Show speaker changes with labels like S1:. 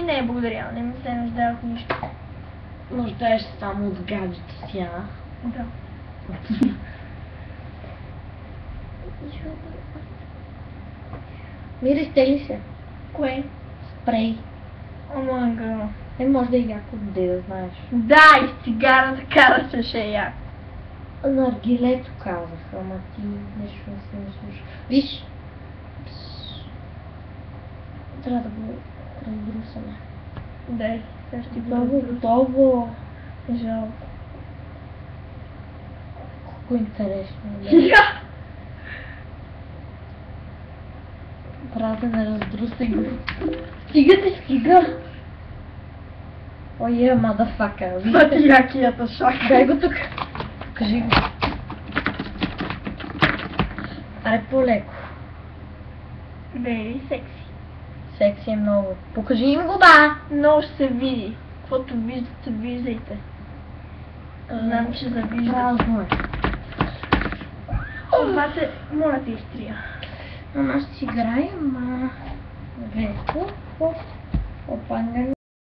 S1: Не, благодаря, не ми се нуждая от нищо.
S2: Нуждаеш се само от гаджета си, а?
S1: Да.
S2: Мири, стели се.
S1: Кое?
S2: Спрей.
S1: Омага.
S2: Може да и яко, да знаеш.
S1: Да, и цигарата караше ще е яко.
S2: Наргилето казаха, ама ти нещо не се не слуша. Виж! Трябва да го раздрусаме.
S1: Дай, сега ще го
S2: Готово,
S1: разбруся.
S2: готово.
S1: Жалко.
S2: Колко интересно.
S1: Я!
S2: Правда, не раздрусай го. Стига ти, стига! Ой, мадафака.
S1: Пъти якията шака.
S2: Дай го тук. Кажи го. Аре по-леко.
S1: Very секси.
S2: Секси е много. Покажи им го, да!
S1: Много ще се види. Каквото виждате, виждайте. Знам, че завиждате.
S2: Празно е.
S1: Обаче, моля ти изтрия.
S2: Ама аз си играем, ама... Веко. Опа, не